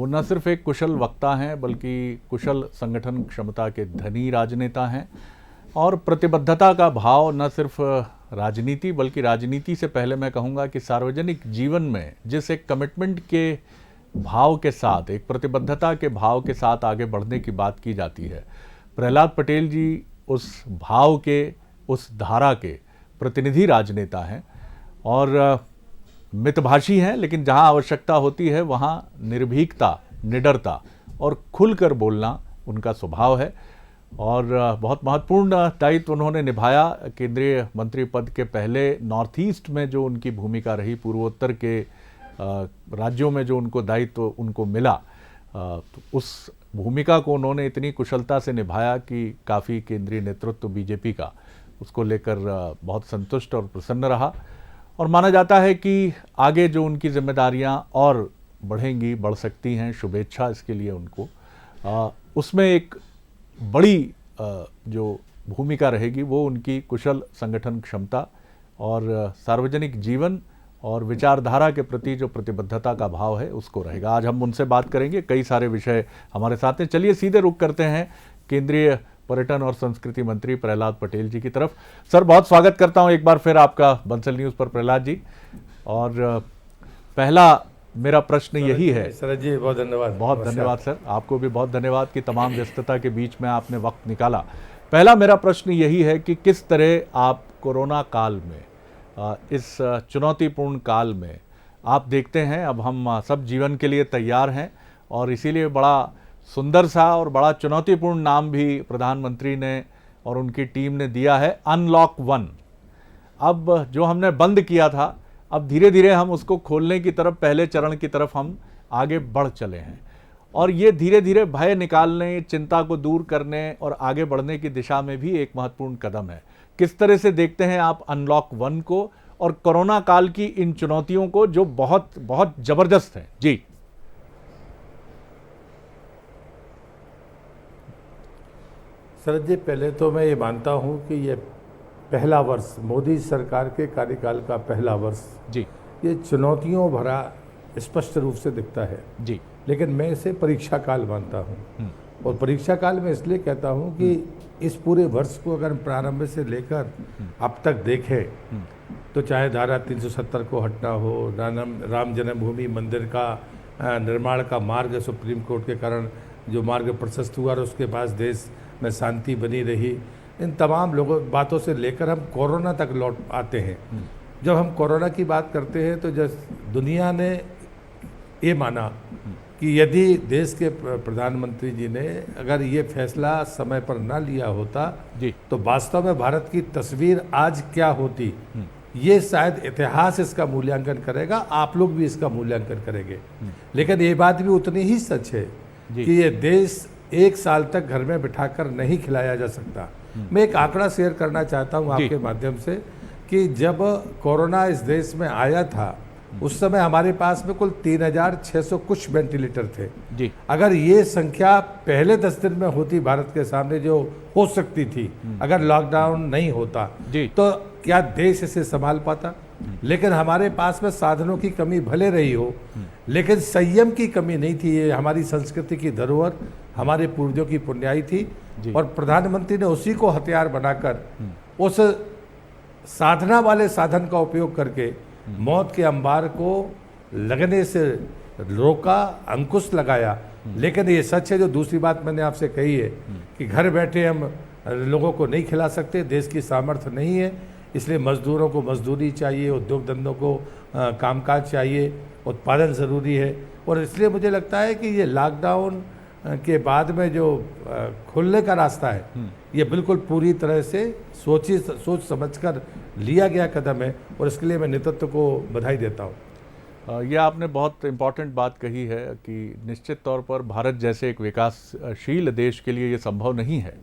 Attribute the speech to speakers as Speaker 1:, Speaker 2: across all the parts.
Speaker 1: वो न सिर्फ एक कुशल वक्ता हैं बल्कि कुशल संगठन क्षमता के धनी राजनेता हैं और प्रतिबद्धता का भाव न सिर्फ राजनीति बल्कि राजनीति से पहले मैं कहूँगा कि सार्वजनिक जीवन में जिस एक कमिटमेंट के भाव के साथ, एक प्रतिबद्धता के भाव के साथ आगे बढ़ने की बात की जाती है, प्रहलाद पटेल जी उस भाव के, उस धारा के प्रतिनिधि राजनेता हैं और मितभाषी हैं, लेकिन जहां आवश्यकता होती है वहां निर्भीकता, निडरता और खुलकर बोलना उनका स्वभाव है और बहुत महत्वपूर्ण दायित्व उन्होंने निभाया। केंद्रीय मंत्री पद के पहले नॉर्थ ईस्ट में जो उनकी भूमिका रही, पूर्वोत्तर के राज्यों में जो उनको दायित्व उनको मिला, तो उस भूमिका को उन्होंने इतनी कुशलता से निभाया कि काफ़ी केंद्रीय नेतृत्व बीजेपी का उसको लेकर बहुत संतुष्ट और प्रसन्न रहा और माना जाता है कि आगे जो उनकी जिम्मेदारियां और बढ़ेंगी, बढ़ सकती हैं, शुभेच्छा इसके लिए उनको। उसमें एक बड़ी जो भूमिका रहेगी वो उनकी कुशल संगठन क्षमता और सार्वजनिक जीवन और विचारधारा के प्रति जो प्रतिबद्धता का भाव है उसको रहेगा। आज हम उनसे बात करेंगे, कई सारे विषय हमारे साथ हैं। चलिए सीधे रुख करते हैं केंद्रीय पर्यटन और संस्कृति मंत्री प्रहलाद पटेल जी की तरफ। सर, बहुत स्वागत करता हूं एक बार फिर आपका बंसल न्यूज़ पर प्रहलाद जी। और पहला मेरा प्रश्न यही है।
Speaker 2: सर जी बहुत धन्यवाद।
Speaker 1: बहुत धन्यवाद सर, आपको भी बहुत धन्यवाद कि तमाम व्यस्तता के बीच में आपने वक्त निकाला। पहला मेरा प्रश्न यही है कि किस तरह आप कोरोना काल में, इस चुनौतीपूर्ण काल में आप देखते हैं, अब हम सब जीवन के लिए तैयार हैं और इसीलिए बड़ा सुंदर सा और बड़ा चुनौतीपूर्ण नाम भी प्रधानमंत्री ने और उनकी टीम ने दिया है, अनलॉक 1। अब जो हमने बंद किया था, अब धीरे धीरे हम उसको खोलने की तरफ, पहले चरण की तरफ हम आगे बढ़ चले हैं और ये धीरे धीरे भय निकालने, चिंता को दूर करने और आगे बढ़ने की दिशा में भी एक महत्वपूर्ण कदम है। किस तरह से देखते हैं आप अनलॉक 1 को और कोरोना काल की इन चुनौतियों को जो बहुत बहुत जबरदस्त है? जी
Speaker 2: शरद जी, पहले तो मैं ये मानता हूँ कि ये पहला वर्ष, मोदी सरकार के कार्यकाल का पहला वर्ष
Speaker 1: जी,
Speaker 2: ये चुनौतियों भरा स्पष्ट रूप से दिखता है
Speaker 1: जी,
Speaker 2: लेकिन मैं इसे परीक्षा काल मानता हूँ। और परीक्षा काल में इसलिए कहता हूँ कि इस पूरे वर्ष को अगर प्रारंभ से लेकर अब तक देखें तो चाहे धारा 370 को हटना हो, राम जन्मभूमि मंदिर का निर्माण का मार्ग सुप्रीम कोर्ट के कारण जो मार्ग प्रशस्त हुआ और उसके बाद देश में शांति बनी रही, इन तमाम बातों से लेकर हम कोरोना तक लौट आते हैं। जब हम कोरोना की बात करते हैं तो जब दुनिया ने ये माना कि यदि देश के प्रधानमंत्री जी ने अगर ये फैसला समय पर ना लिया होता तो वास्तव में भारत की तस्वीर आज क्या होती, ये शायद इतिहास इसका मूल्यांकन करेगा, आप लोग भी इसका मूल्यांकन करेंगे। लेकिन ये बात भी उतनी ही सच है कि ये देश एक साल तक घर में बिठाकर नहीं खिलाया जा सकता। मैं एक आंकड़ा शेयर करना चाहता हूं आपके माध्यम से कि जब कोरोना इस देश में आया था उस समय हमारे पास में कुल 3600 कुछ वेंटिलेटर थे जी। अगर ये संख्या पहले 10 दिन में होती भारत के सामने जो हो सकती थी, अगर लॉकडाउन नहीं होता तो क्या देश इसे संभाल पाता? लेकिन हमारे पास में साधनों की कमी भले रही हो लेकिन संयम की कमी नहीं थी। ये हमारी संस्कृति की धरोहर, हमारे पूर्वजों की पुण्याई थी और प्रधानमंत्री ने उसी को हथियार बनाकर उस साधना वाले साधन का उपयोग करके मौत के अंबार को लगने से रोका, अंकुश लगाया। लेकिन ये सच है जो दूसरी बात मैंने आपसे कही है कि घर बैठे हम लोगों को नहीं खिला सकते, देश की सामर्थ्य नहीं है, इसलिए मजदूरों को मजदूरी चाहिए, उद्योग धंधों को कामकाज चाहिए, उत्पादन ज़रूरी है। और इसलिए मुझे लगता है कि ये लॉकडाउन के बाद में जो खुलने का रास्ता है ये बिल्कुल पूरी तरह से सोच समझकर लिया गया कदम है और इसके लिए मैं नेतृत्व को बधाई देता हूँ।
Speaker 1: ये आपने बहुत इम्पॉर्टेंट बात कही है कि निश्चित तौर पर भारत जैसे एक विकासशील देश के लिए ये संभव नहीं है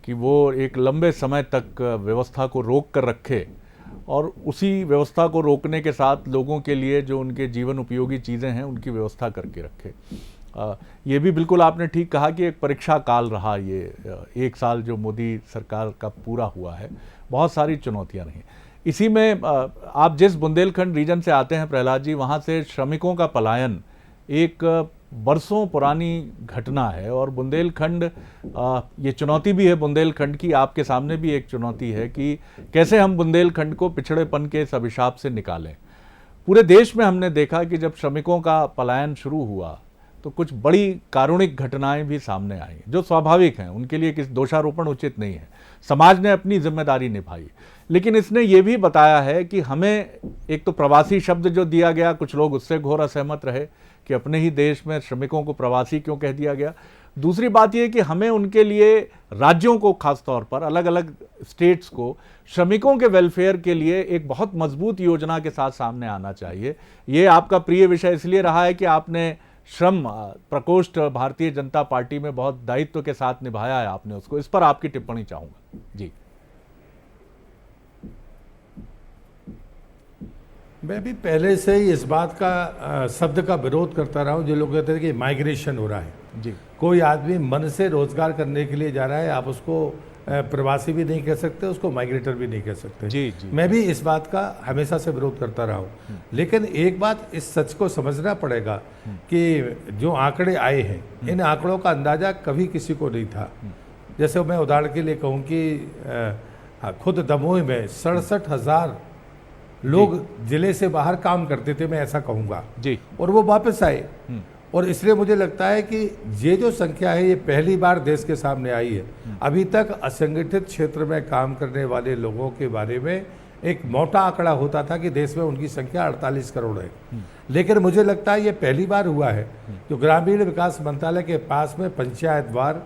Speaker 1: कि वो एक लंबे समय तक व्यवस्था को रोक कर रखे और उसी व्यवस्था को रोकने के साथ लोगों के लिए जो उनके जीवन उपयोगी चीज़ें हैं उनकी व्यवस्था करके रखे। ये भी बिल्कुल आपने ठीक कहा कि एक परीक्षा काल रहा ये एक साल जो मोदी सरकार का पूरा हुआ है, बहुत सारी चुनौतियां रही। इसी में आप जिस बुंदेलखंड रीजन से आते हैं प्रहलाद जी, वहाँ से श्रमिकों का पलायन एक बरसों पुरानी घटना है और बुंदेलखंड, ये चुनौती भी है बुंदेलखंड की, आपके सामने भी एक चुनौती है कि कैसे हम बुंदेलखंड को पिछड़ेपन के इस अभिशाप से निकालें। पूरे देश में हमने देखा कि जब श्रमिकों का पलायन शुरू हुआ तो कुछ बड़ी कारुणिक घटनाएं भी सामने आई, जो स्वाभाविक हैं, उनके लिए किसी दोषारोपण उचित नहीं है। समाज ने अपनी जिम्मेदारी निभाई, लेकिन इसने ये भी बताया है कि हमें, एक तो प्रवासी शब्द जो दिया गया, कुछ लोग उससे घोर असहमत रहे कि अपने ही देश में श्रमिकों को प्रवासी क्यों कह दिया गया। दूसरी बात यह कि हमें उनके लिए राज्यों को, खास तौर पर अलग अलग स्टेट्स को, श्रमिकों के वेलफेयर के लिए एक बहुत मजबूत योजना के साथ सामने आना चाहिए। ये आपका प्रिय विषय इसलिए रहा है कि आपने श्रम प्रकोष्ठ भारतीय जनता पार्टी में बहुत दायित्व के साथ निभाया है आपने उसको। इस पर आपकी टिप्पणी चाहूंगा जी।
Speaker 2: मैं भी पहले से ही इस बात का शब्द का विरोध करता रहा हूँ जो लोग कहते हैं कि माइग्रेशन हो रहा है
Speaker 1: जी।
Speaker 2: कोई आदमी मन से रोजगार करने के लिए जा रहा है, आप उसको प्रवासी भी नहीं कह सकते, उसको माइग्रेटर भी नहीं कह सकते।
Speaker 1: जी, जी।
Speaker 2: मैं भी इस बात का हमेशा से विरोध करता रहा हूँ, लेकिन एक बात इस सच को समझना पड़ेगा कि जो आंकड़े आए हैं, इन आंकड़ों का अंदाजा कभी किसी को नहीं था। जैसे मैं उदाहरण के लिए कहूँ कि खुद दमोह में 67,000 लोग जिले से बाहर काम करते थे, मैं ऐसा कहूँगा जी, और वो वापस आए। और इसलिए मुझे लगता है कि ये जो संख्या है ये पहली बार देश के सामने आई है। अभी तक असंगठित क्षेत्र में काम करने वाले लोगों के बारे में एक मोटा आंकड़ा होता था कि देश में उनकी संख्या 48 करोड़ है, लेकिन मुझे लगता है ये पहली बार हुआ है। जो ग्रामीण विकास मंत्रालय के पास में पंचायतवार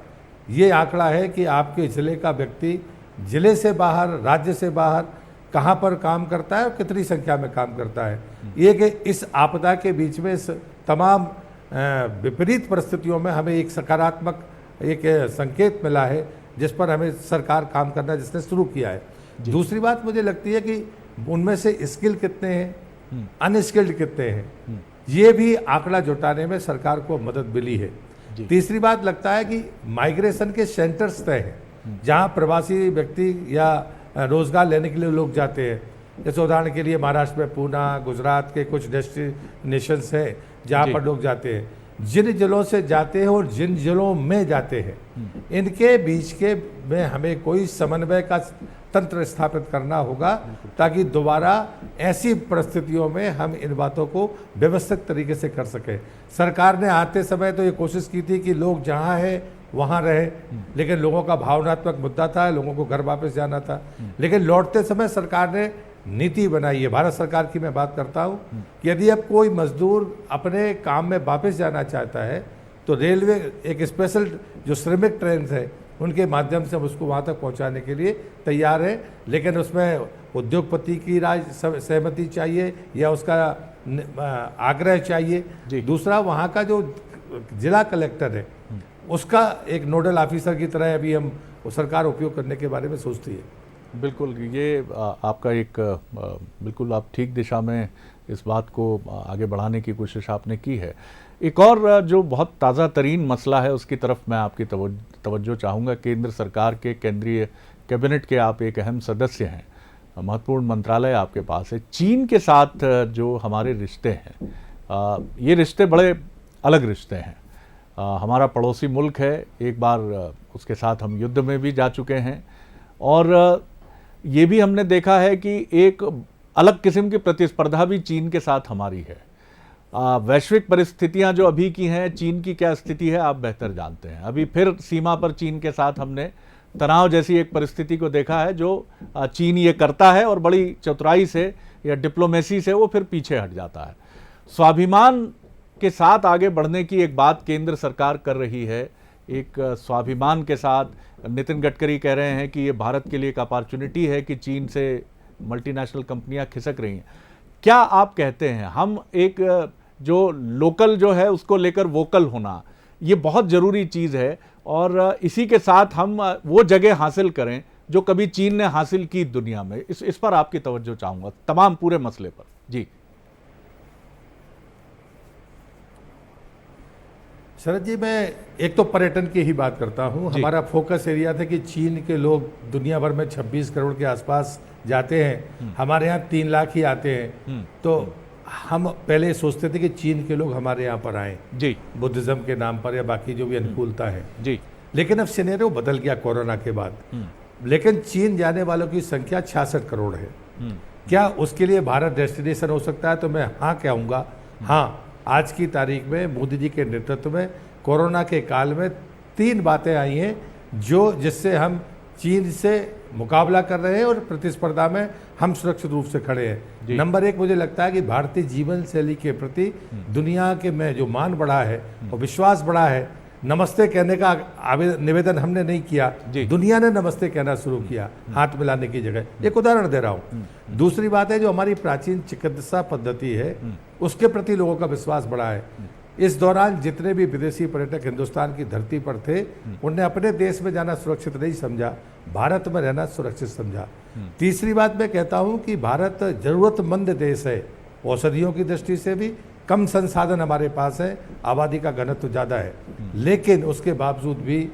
Speaker 2: ये आंकड़ा है कि आपके जिले का व्यक्ति जिले से बाहर, राज्य से बाहर कहाँ पर काम करता है और कितनी संख्या में काम करता है। ये कि इस आपदा के बीच में तमाम विपरीत परिस्थितियों में हमें एक सकारात्मक एक संकेत मिला है जिस पर हमें सरकार काम करना जिसने शुरू किया है। दूसरी बात मुझे लगती है कि उनमें से स्किल कितने हैं, अनस्किल्ड कितने हैं, ये भी आंकड़ा जुटाने में सरकार को मदद मिली है। तीसरी बात लगता है कि माइग्रेशन के सेंटर्स तय हैं जहाँ प्रवासी व्यक्ति या रोजगार लेने के लिए लोग जाते हैं। जैसे उदाहरण के लिए महाराष्ट्र में पूना, गुजरात के कुछ डेस्टिनेशंस हैं जहाँ पर लोग जाते हैं। जिन जिलों से जाते हैं और जिन जिलों में जाते हैं, इनके बीच के में हमें कोई समन्वय का तंत्र स्थापित करना होगा ताकि दोबारा ऐसी परिस्थितियों में हम इन बातों को व्यवस्थित तरीके से कर सकें। सरकार ने आते समय तो ये कोशिश की थी कि लोग जहाँ है वहाँ रहे, लेकिन लोगों का भावनात्मक मुद्दा था, लोगों को घर वापस जाना था। लेकिन लौटते समय सरकार ने नीति बनाई है, भारत सरकार की मैं बात करता हूँ, कि यदि अब कोई मजदूर अपने काम में वापस जाना चाहता है तो रेलवे एक स्पेशल जो श्रमिक ट्रेन है उनके माध्यम से हम उसको वहाँ तक पहुँचाने के लिए तैयार है। लेकिन उसमें उद्योगपति की राय सहमति चाहिए या उसका आग्रह चाहिए। दूसरा, वहाँ का जो जिला कलेक्टर है उसका एक नोडल ऑफिसर की तरह अभी हम सरकार उपयोग करने के बारे में सोचती है।
Speaker 1: बिल्कुल, ये आपका एक बिल्कुल आप ठीक दिशा में इस बात को आगे बढ़ाने की कोशिश आपने की है। एक और जो बहुत ताज़ा तरीन मसला है उसकी तरफ मैं आपकी तवज्जो चाहूँगा। केंद्र सरकार के केंद्रीय कैबिनेट के आप एक अहम सदस्य हैं, महत्वपूर्ण मंत्रालय आपके पास है। चीन के साथ जो हमारे रिश्ते हैं, ये रिश्ते बड़े अलग रिश्ते हैं। हमारा पड़ोसी मुल्क है, एक बार उसके साथ हम युद्ध में भी जा चुके हैं, और ये भी हमने देखा है कि एक अलग किस्म की प्रतिस्पर्धा भी चीन के साथ हमारी है। वैश्विक परिस्थितियां जो अभी की हैं, चीन की क्या स्थिति है आप बेहतर जानते हैं। अभी फिर सीमा पर चीन के साथ हमने तनाव जैसी एक परिस्थिति को देखा है, जो चीन ये करता है और बड़ी चतुराई से या डिप्लोमेसी से वो फिर पीछे हट जाता है। स्वाभिमान के साथ आगे बढ़ने की एक बात केंद्र सरकार कर रही है, एक स्वाभिमान के साथ। नितिन गडकरी कह रहे हैं कि ये भारत के लिए एक अपॉर्चुनिटी है कि चीन से मल्टीनेशनल कंपनियां खिसक रही हैं। क्या आप कहते हैं हम एक जो लोकल जो है उसको लेकर वोकल होना ये बहुत ज़रूरी चीज़ है, और इसी के साथ हम वो जगह हासिल करें जो कभी चीन ने हासिल की दुनिया में। इस पर आपकी तवज्जो चाहूँगा तमाम पूरे मसले पर। जी
Speaker 2: शरद जी, मैं एक तो पर्यटन की ही बात करता हूँ। हमारा फोकस एरिया था कि चीन के लोग दुनिया भर में 26 करोड़ के आसपास जाते हैं, हमारे यहाँ 3 लाख ही आते हैं। तो हम पहले सोचते थे कि चीन के लोग हमारे यहाँ पर आए
Speaker 1: जी
Speaker 2: बुद्धिज्म के नाम पर या बाकी जो भी अनुकूलता है,
Speaker 1: जी।
Speaker 2: लेकिन अब सिनेरियो बदल गया कोरोना के बाद। लेकिन चीन जाने वालों की संख्या 66 करोड़ है। क्या उसके लिए भारत डेस्टिनेशन हो सकता है? तो मैं हाँ कहूँगा। हाँ, आज की तारीख में मोदी जी के नेतृत्व में कोरोना के काल में 3 बातें आई हैं जिससे हम चीन से मुकाबला कर रहे हैं और प्रतिस्पर्धा में हम सुरक्षित रूप से खड़े हैं। नंबर 1, मुझे लगता है कि भारतीय जीवन शैली के प्रति दुनिया के में जो मान बढ़ा है और विश्वास बढ़ा है। नमस्ते कहने का निवेदन हमने नहीं किया, दुनिया ने नमस्ते कहना शुरू किया हाथ मिलाने की जगह। एक उदाहरण दे रहा हूँ। दूसरी बात है, जो हमारी प्राचीन चिकित्सा पद्धति है उसके प्रति लोगों का विश्वास बढ़ा है। इस दौरान जितने भी विदेशी पर्यटक हिंदुस्तान की धरती पर थे, उन्हें अपने देश में जाना सुरक्षित नहीं समझा, भारत में रहना सुरक्षित समझा। तीसरी बात मैं कहता हूँ कि भारत जरूरतमंद देश है, औषधियों की दृष्टि से भी कम संसाधन हमारे पास है, आबादी का घनत्व ज़्यादा है, लेकिन उसके बावजूद भी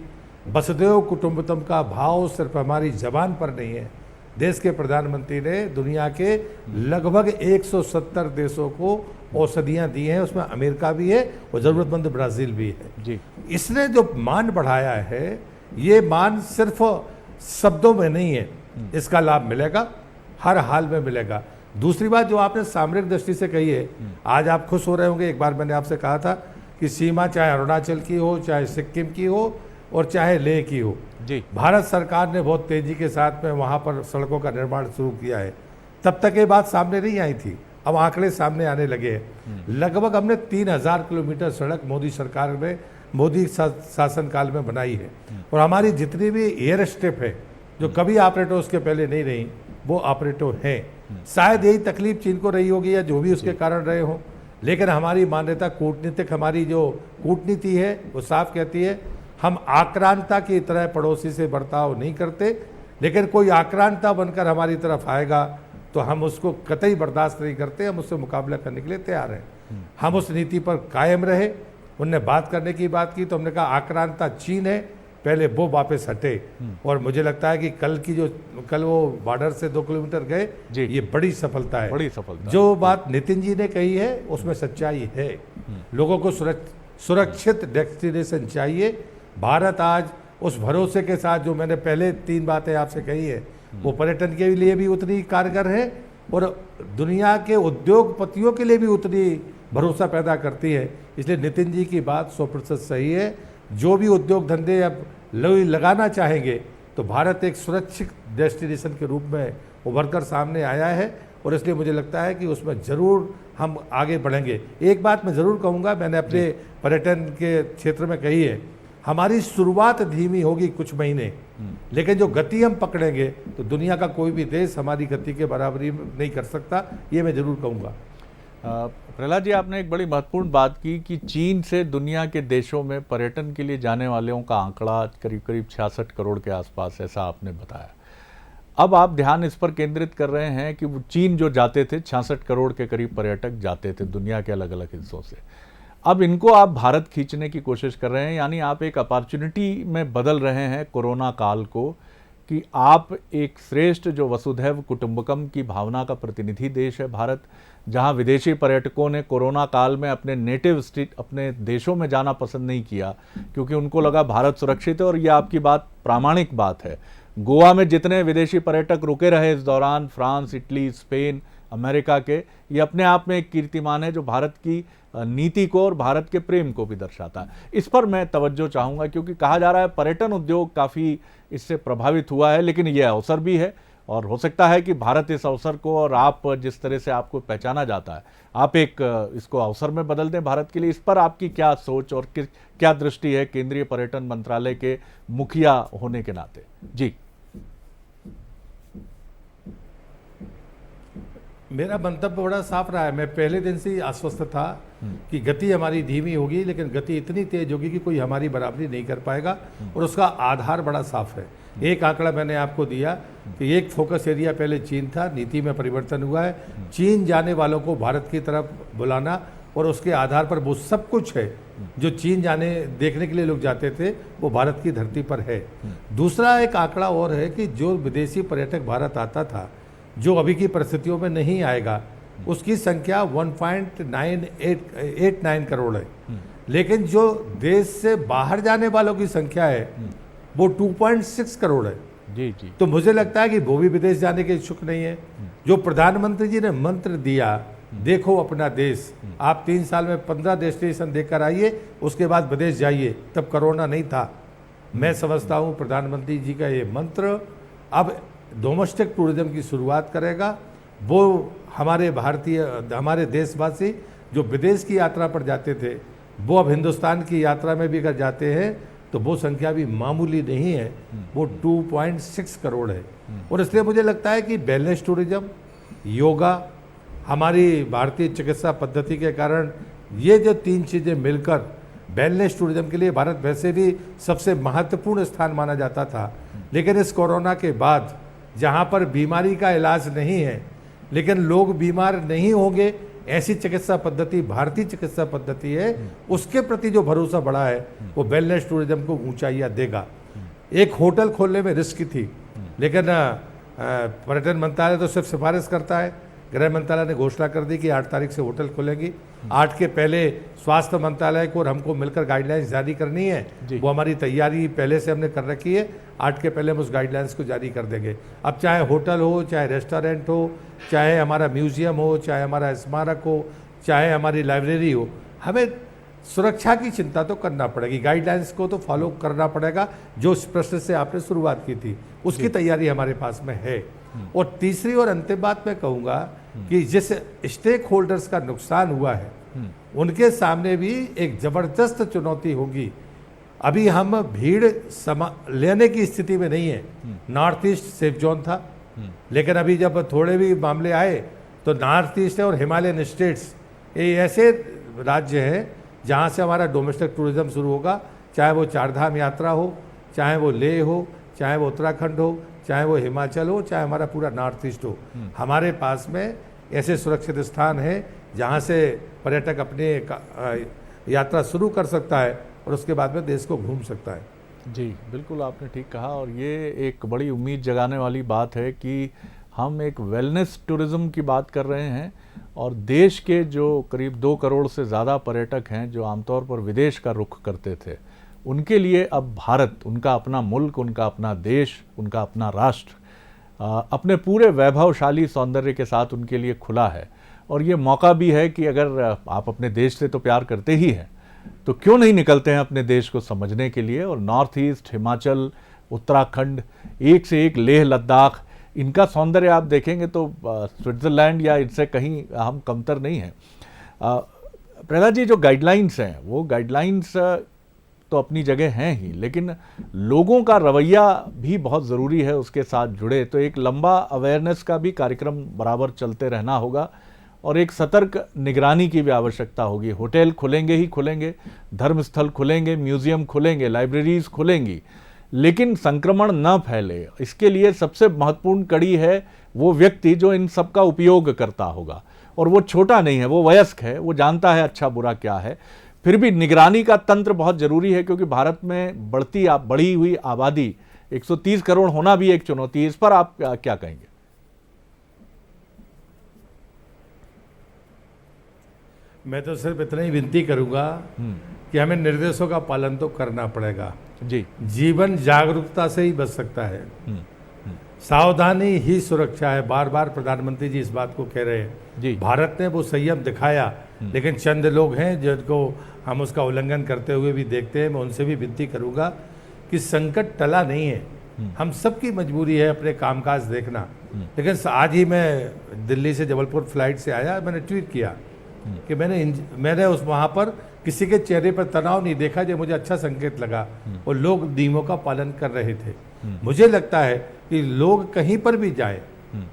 Speaker 2: वसुधैव कुटुंबकम का भाव सिर्फ हमारी जबान पर नहीं है। देश के प्रधानमंत्री ने दुनिया के लगभग 170 देशों को औषधियाँ दी हैं, उसमें अमेरिका भी है और ज़रूरतमंद ब्राज़ील भी है जी। इसने जो मान बढ़ाया है, ये मान सिर्फ शब्दों में नहीं है, इसका लाभ मिलेगा, हर हाल में मिलेगा। दूसरी बात जो आपने सामरिक दृष्टि से कही है, आज आप खुश हो रहे होंगे, एक बार मैंने आपसे कहा था कि सीमा चाहे अरुणाचल की हो, चाहे सिक्किम की हो और चाहे लेह की हो जी, भारत सरकार ने बहुत तेजी के साथ में वहाँ पर सड़कों का निर्माण शुरू किया है। तब तक ये बात सामने नहीं आई थी, अब आंकड़े सामने आने लगे हैं। लगभग हमने 3000 किलोमीटर सड़क मोदी सरकार में, मोदी शासनकाल में बनाई है। और हमारी जितनी भी एयर स्ट्रिप है जो कभी ऑपरेटर उसके पहले नहीं रही, वो ऑपरेटर हैं। शायद यही तकलीफ चीन को रही होगी या जो भी उसके कारण रहे हों, लेकिन हमारी मान्यता कूटनीतिक, हमारी जो कूटनीति है वो साफ कहती है हम आक्रांता की तरह पड़ोसी से बर्ताव नहीं करते, लेकिन कोई आक्रांता बनकर हमारी तरफ आएगा तो हम उसको कतई बर्दाश्त नहीं करते, हम उससे मुकाबला करने के लिए तैयार हैं। हम उस नीति पर कायम रहे। उनने बात करने की बात की तो हमने कहा आक्रांता चीन है, पहले वो वापस हटे। और मुझे लगता है कि कल वो बॉर्डर से 2 किलोमीटर गए, ये बड़ी सफलता है, बड़ी सफलता। जो बात नितिन जी ने कही है उसमें सच्चाई है। लोगों को सुरक्षित डेस्टिनेशन चाहिए। भारत आज उस भरोसे के साथ, जो मैंने पहले 3 बातें आपसे कही है, वो पर्यटन के लिए भी उतनी कारगर है और दुनिया के उद्योगपतियों के लिए भी उतनी भरोसा पैदा करती है। इसलिए नितिन जी की बात 100% सही है। जो भी उद्योग धंधे अब लगाना चाहेंगे तो भारत एक सुरक्षित डेस्टिनेशन के रूप में उभर कर सामने आया है और इसलिए मुझे लगता है कि उसमें ज़रूर हम आगे बढ़ेंगे। एक बात मैं ज़रूर कहूँगा, मैंने अपने पर्यटन के क्षेत्र में कही है, हमारी शुरुआत धीमी होगी कुछ महीने, लेकिन जो गति हम पकड़ेंगे तो दुनिया का कोई भी देश हमारी गति के बराबरी नहीं कर सकता, ये मैं ज़रूर कहूँगा।
Speaker 1: प्रहलाद जी, आपने एक बड़ी महत्वपूर्ण बात की कि चीन से दुनिया के देशों में पर्यटन के लिए जाने वालों का आंकड़ा करीब करीब 66 करोड़ के आसपास, ऐसा आपने बताया। अब आप ध्यान इस पर केंद्रित कर रहे हैं कि वो चीन जो जाते थे, 66 करोड़ के करीब पर्यटक जाते थे दुनिया के अलग अलग हिस्सों से, अब इनको आप भारत खींचने की कोशिश कर रहे हैं। यानी आप एक अपॉर्चुनिटी में बदल रहे हैं कोरोना काल को कि आप एक श्रेष्ठ, जो वसुधैव कुटुंबकम की भावना का प्रतिनिधि देश है भारत, जहां विदेशी पर्यटकों ने कोरोना काल में अपने नेटिव स्टेट, अपने देशों में जाना पसंद नहीं किया क्योंकि उनको लगा भारत सुरक्षित है। और ये आपकी बात प्रामाणिक बात है। गोवा में जितने विदेशी पर्यटक रुके रहे इस दौरान, फ्रांस, इटली, स्पेन, अमेरिका के, ये अपने आप में एक कीर्तिमान है जो भारत की नीति को और भारत के प्रेम को भी दर्शाता है। इस पर मैं तवज्जो चाहूँगा क्योंकि कहा जा रहा है पर्यटन उद्योग काफ़ी इससे प्रभावित हुआ है, लेकिन यह अवसर भी है और हो सकता है कि भारत इस अवसर को, और आप जिस तरह से आपको पहचाना जाता है, आप एक इसको अवसर में बदल दें भारत के लिए। इस पर आपकी क्या सोच और क्या दृष्टि है केंद्रीय पर्यटन मंत्रालय के मुखिया होने के नाते? जी,
Speaker 2: मेरा मंतव्य बड़ा साफ रहा है। मैं पहले दिन से ही आश्वस्त था कि गति हमारी धीमी होगी, लेकिन गति इतनी तेज होगी कि कोई हमारी बराबरी नहीं कर पाएगा और उसका आधार बड़ा साफ है। एक आंकड़ा मैंने आपको दिया कि एक फोकस एरिया पहले चीन था, नीति में परिवर्तन हुआ है। चीन जाने वालों को भारत की तरफ बुलाना और उसके आधार पर वो सब कुछ है जो चीन देखने के लिए लोग जाते थे, वो भारत की धरती पर है। दूसरा एक आंकड़ा और है कि जो विदेशी पर्यटक भारत आता था, जो अभी की परिस्थितियों में नहीं आएगा, उसकी संख्या 1.989 करोड़ है, लेकिन जो देश से बाहर जाने वालों की संख्या है वो 2.6 करोड़ है।
Speaker 1: जी जी।
Speaker 2: तो मुझे लगता है कि वो भी विदेश जाने के इच्छुक नहीं है। जो प्रधानमंत्री जी ने मंत्र दिया, देखो अपना देश, आप 3 साल में 15 डेस्टिनेशन देकर आइए, उसके बाद विदेश जाइए, तब कोरोना नहीं था। मैं समझता हूँ प्रधानमंत्री जी का ये मंत्र अब डोमेस्टिक टूरिज्म की शुरुआत करेगा। वो हमारे देशवासी जो विदेश की यात्रा पर जाते थे, वो अब हिंदुस्तान की यात्रा में भी अगर जाते हैं तो वो संख्या भी मामूली नहीं है, वो 2.6 करोड़ है। और इसलिए मुझे लगता है कि वेलनेस टूरिज्म, योगा, हमारी भारतीय चिकित्सा पद्धति के कारण ये जो 3 चीज़ें मिलकर वेलनेस टूरिज्म के लिए भारत वैसे भी सबसे महत्वपूर्ण स्थान माना जाता था, लेकिन इस कोरोना के बाद जहाँ पर बीमारी का इलाज नहीं है लेकिन लोग बीमार नहीं होंगे, ऐसी चिकित्सा पद्धति भारतीय चिकित्सा पद्धति है, उसके प्रति जो भरोसा बढ़ा है वो वेलनेस टूरिज्म को ऊंचाइयां देगा। एक होटल खोलने में रिस्क थी, लेकिन पर्यटन मंत्रालय तो सिर्फ सिफारिश करता है। गृह मंत्रालय ने घोषणा कर दी कि 8 तारीख से होटल खुलेंगी। 8 के पहले स्वास्थ्य मंत्रालय को और हमको मिलकर गाइडलाइंस जारी करनी है, वो हमारी तैयारी पहले से हमने कर रखी है। 8 के पहले हम उस गाइडलाइंस को जारी कर देंगे। अब चाहे होटल हो, चाहे रेस्टोरेंट हो, चाहे हमारा म्यूजियम हो, चाहे हमारा स्मारक हो, चाहे हमारी लाइब्रेरी हो, हमें सुरक्षा की चिंता तो करना पड़ेगी, गाइडलाइंस को तो फॉलो करना पड़ेगा। जो इस प्रश्न से आपने शुरुआत की थी उसकी तैयारी हमारे पास में है। और तीसरी और अंतिम बात मैं कहूँगा कि जिस स्टेक होल्डर्स का नुकसान हुआ है उनके सामने भी एक जबरदस्त चुनौती होगी। अभी हम भीड़ लेने की स्थिति में नहीं है। नॉर्थ ईस्ट सेफ जोन था, लेकिन अभी जब थोड़े भी मामले आए तो नॉर्थ ईस्ट और हिमालयन स्टेट्स ये ऐसे राज्य हैं जहाँ से हमारा डोमेस्टिक टूरिज्म शुरू होगा, चाहे वो चारधाम यात्रा हो, चाहे वो लेह हो, चाहे वो उत्तराखंड हो, चाहे वो हिमाचल हो, चाहे हमारा पूरा नॉर्थ ईस्ट हो। हमारे पास में ऐसे सुरक्षित स्थान हैं जहाँ से पर्यटक अपने यात्रा शुरू कर सकता है और उसके बाद में देश को घूम सकता है।
Speaker 1: जी बिल्कुल, आपने ठीक कहा। और ये एक बड़ी उम्मीद जगाने वाली बात है कि हम एक वेलनेस टूरिज़्म की बात कर रहे हैं और देश के जो करीब 2 करोड़ से ज़्यादा पर्यटक हैं जो आमतौर पर विदेश का रुख करते थे, उनके लिए अब भारत, उनका अपना मुल्क, उनका अपना देश, उनका अपना राष्ट्र अपने पूरे वैभवशाली सौंदर्य के साथ उनके लिए खुला है। और ये मौका भी है कि अगर आप अपने देश से तो प्यार करते ही हैं तो क्यों नहीं निकलते हैं अपने देश को समझने के लिए। और नॉर्थ ईस्ट, हिमाचल, उत्तराखंड, एक से एक लेह लद्दाख, इनका सौंदर्य आप देखेंगे तो स्विट्ज़रलैंड या इनसे कहीं हम कमतर नहीं हैं। प्रहलाद जी, जो गाइडलाइंस हैं वो गाइडलाइंस तो अपनी जगह हैं ही, लेकिन लोगों का रवैया भी बहुत ज़रूरी है उसके साथ जुड़े। तो एक लंबा अवेयरनेस का भी कार्यक्रम बराबर चलते रहना होगा और एक सतर्क निगरानी की भी आवश्यकता होगी। होटल खुलेंगे ही खुलेंगे, धर्मस्थल खुलेंगे, म्यूज़ियम खुलेंगे, लाइब्रेरीज खुलेंगी, लेकिन संक्रमण न फैले, इसके लिए सबसे महत्वपूर्ण कड़ी है वो व्यक्ति जो इन सब का उपयोग करता होगा। और वो छोटा नहीं है, वो वयस्क है, वो जानता है अच्छा बुरा क्या है। फिर भी निगरानी का तंत्र बहुत ज़रूरी है, क्योंकि भारत में बढ़ी हुई आबादी 130 करोड़ होना भी एक चुनौती है। इस पर आप क्या कहेंगे?
Speaker 2: मैं तो सिर्फ इतना ही विनती करूंगा कि हमें निर्देशों का पालन तो करना पड़ेगा।
Speaker 1: जी,
Speaker 2: जीवन जागरूकता से ही बच सकता है। सावधानी ही सुरक्षा है, बार बार प्रधानमंत्री जी इस बात को कह रहे हैं।
Speaker 1: जी,
Speaker 2: भारत ने वो संयम दिखाया, लेकिन चंद लोग हैं जिनको हम उसका उल्लंघन करते हुए भी देखते हैं। मैं उनसे भी विनती करूंगा कि संकट टला नहीं है, हम सबकी मजबूरी है अपने कामकाज देखना। लेकिन आज ही मैं दिल्ली से जबलपुर फ्लाइट से आया, मैंने ट्वीट किया कि मैंने उस वहाँ पर किसी के चेहरे पर तनाव नहीं देखा, जो मुझे अच्छा संकेत लगा, और लोग नियमों का पालन कर रहे थे। मुझे लगता है कि लोग कहीं पर भी जाए,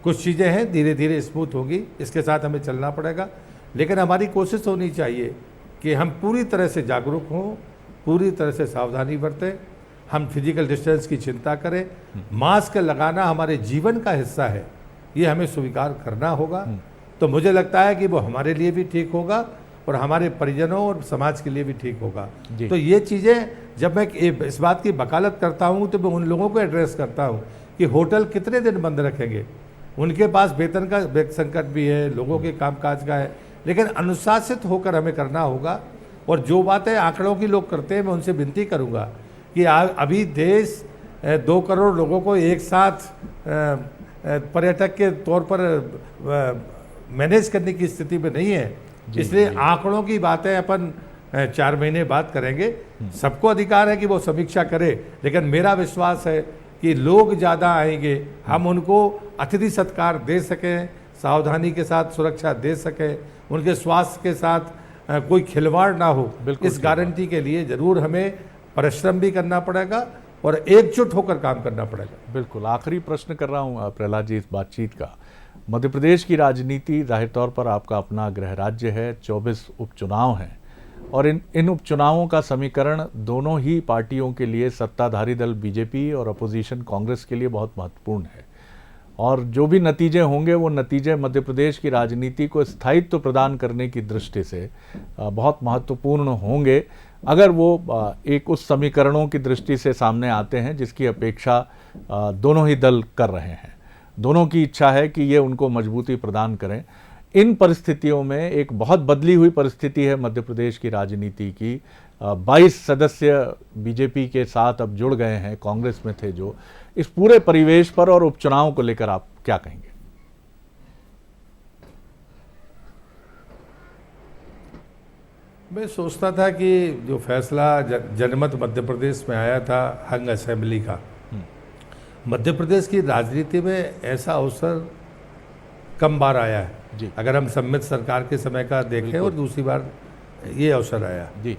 Speaker 2: कुछ चीज़ें हैं धीरे धीरे स्मूथ होगी, इसके साथ हमें चलना पड़ेगा। लेकिन हमारी कोशिश होनी चाहिए कि हम पूरी तरह से जागरूक हों, पूरी तरह से सावधानी बरतें, हम फिजिकल डिस्टेंस की चिंता करें, मास्क लगाना हमारे जीवन का हिस्सा है, ये हमें स्वीकार करना होगा। तो मुझे लगता है कि वो हमारे लिए भी ठीक होगा और हमारे परिजनों और समाज के लिए भी ठीक होगा। तो ये चीज़ें जब मैं इस बात की वकालत करता हूँ तो मैं उन लोगों को एड्रेस करता हूँ कि होटल कितने दिन बंद रखेंगे। उनके पास वेतन का संकट भी है, लोगों के कामकाज का है, लेकिन अनुशासित होकर हमें करना होगा। और जो बातें आंकड़ों की लोग करते हैं, मैं उनसे विनती करूंगा कि अभी देश 2 करोड़ लोगों को एक साथ पर्यटक के तौर पर मैनेज करने की स्थिति में नहीं है। इसलिए आंकड़ों की बातें अपन 4 महीने बाद करेंगे। सबको अधिकार है कि वो समीक्षा करे, लेकिन मेरा विश्वास है कि लोग ज़्यादा आएंगे, हम उनको अतिथि सत्कार दे सकें, सावधानी के साथ सुरक्षा दे सकें, उनके स्वास्थ्य के साथ कोई खिलवाड़ ना हो, इस गारंटी के लिए जरूर हमें परिश्रम भी करना पड़ेगा और एकजुट होकर काम करना पड़ेगा।
Speaker 1: बिल्कुल। आखिरी प्रश्न कर रहा हूँ प्रहलाद जी इस बातचीत का। मध्य प्रदेश की राजनीति, जाहिर तौर पर आपका अपना गृह राज्य है, 24 उपचुनाव हैं और इन उपचुनावों का समीकरण दोनों ही पार्टियों के लिए, सत्ताधारी दल बीजेपी और अपोजिशन कांग्रेस के लिए बहुत महत्वपूर्ण है। और जो भी नतीजे होंगे वो नतीजे मध्य प्रदेश की राजनीति को स्थायित्व प्रदान करने की दृष्टि से बहुत महत्वपूर्ण होंगे, अगर वो एक उस समीकरणों की दृष्टि से सामने आते हैं जिसकी अपेक्षा दोनों ही दल कर रहे हैं। दोनों की इच्छा है कि ये उनको मजबूती प्रदान करें। इन परिस्थितियों में एक बहुत बदली हुई परिस्थिति है मध्य प्रदेश की राजनीति की। 22 सदस्य बीजेपी के साथ अब जुड़ गए हैं, कांग्रेस में थे जो। इस पूरे परिवेश पर और उपचुनाव को लेकर आप क्या कहेंगे?
Speaker 2: मैं सोचता था कि जो फैसला जनमत मध्य प्रदेश में आया था हंग असेंबली का, मध्य प्रदेश की राजनीति में ऐसा अवसर कम बार आया है
Speaker 1: जी।
Speaker 2: अगर हम सम्मिलित सरकार के समय का देखें और दूसरी बार ये अवसर आया
Speaker 1: जी।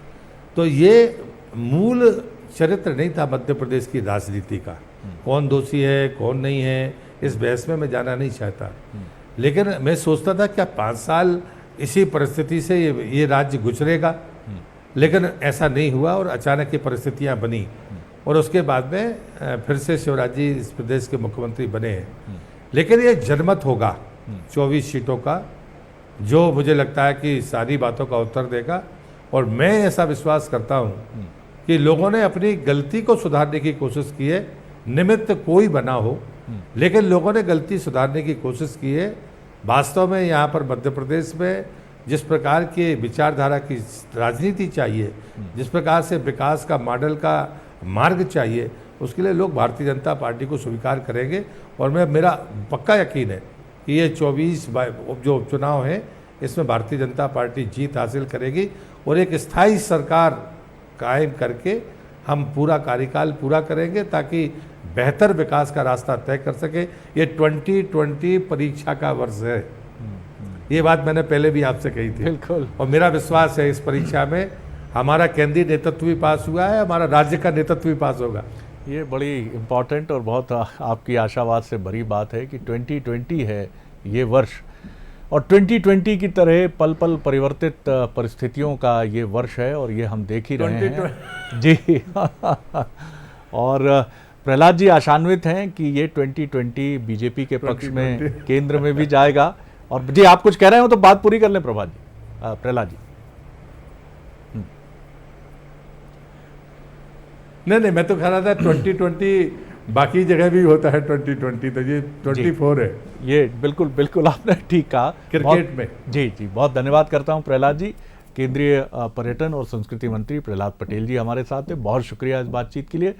Speaker 2: तो ये मूल चरित्र नहीं था मध्य प्रदेश की राजनीति का। कौन दोषी है कौन नहीं है इस बहस में मैं जाना नहीं चाहता, लेकिन मैं सोचता था क्या 5 साल इसी परिस्थिति से ये राज्य गुजरेगा, लेकिन ऐसा नहीं हुआ और अचानक ये परिस्थितियां बनी और उसके बाद में फिर से शिवराज जी इस प्रदेश के मुख्यमंत्री बने हैं। लेकिन ये जनमत होगा 24 सीटों का, जो मुझे लगता है कि सारी बातों का उत्तर देगा। और मैं ऐसा विश्वास करता हूं कि लोगों ने अपनी गलती को सुधारने की कोशिश की है, निमित्त कोई बना हो, लेकिन लोगों ने गलती सुधारने की कोशिश की है। वास्तव में यहाँ पर मध्य प्रदेश में जिस प्रकार के विचारधारा की राजनीति चाहिए, जिस प्रकार से विकास का मॉडल का मार्ग चाहिए, उसके लिए लोग भारतीय जनता पार्टी को स्वीकार करेंगे। और मेरा पक्का यकीन है कि ये 24 जो उपचुनाव हैं इसमें भारतीय जनता पार्टी जीत हासिल करेगी और एक स्थायी सरकार कायम करके हम पूरा कार्यकाल पूरा करेंगे ताकि बेहतर विकास का रास्ता तय कर सके। ये 2020 परीक्षा का वर्ष है, ये बात मैंने पहले भी आपसे कही थी।
Speaker 1: बिल्कुल।
Speaker 2: और मेरा विश्वास है इस परीक्षा में हमारा केंद्रीय नेतृत्व भी पास हुआ है, हमारा राज्य का नेतृत्व भी पास होगा।
Speaker 1: ये बड़ी इम्पॉर्टेंट और बहुत आपकी आशावाद से भरी बात है कि 2020 है ये वर्ष, और 2020 की तरह पल पल परिवर्तित परिस्थितियों का ये वर्ष है और ये हम देख ही रहे हैं जी। और प्रहलाद जी आशान्वित हैं कि ये 2020 बीजेपी के पक्ष में केंद्र में भी जाएगा। और जी आप कुछ कह रहे हो तो बात पूरी कर लें प्रहलाद जी।
Speaker 2: नहीं, मैं तो कह रहा था 2020 बाकी जगह भी होता है 2020, तो ये 24 है।
Speaker 1: ये बिल्कुल आपने ठीक कहा
Speaker 2: क्रिकेट में।
Speaker 1: जी बहुत धन्यवाद करता हूं प्रहलाद जी। केंद्रीय पर्यटन और संस्कृति मंत्री प्रहलाद पटेल जी हमारे साथ थे, बहुत शुक्रिया इस बातचीत के लिए।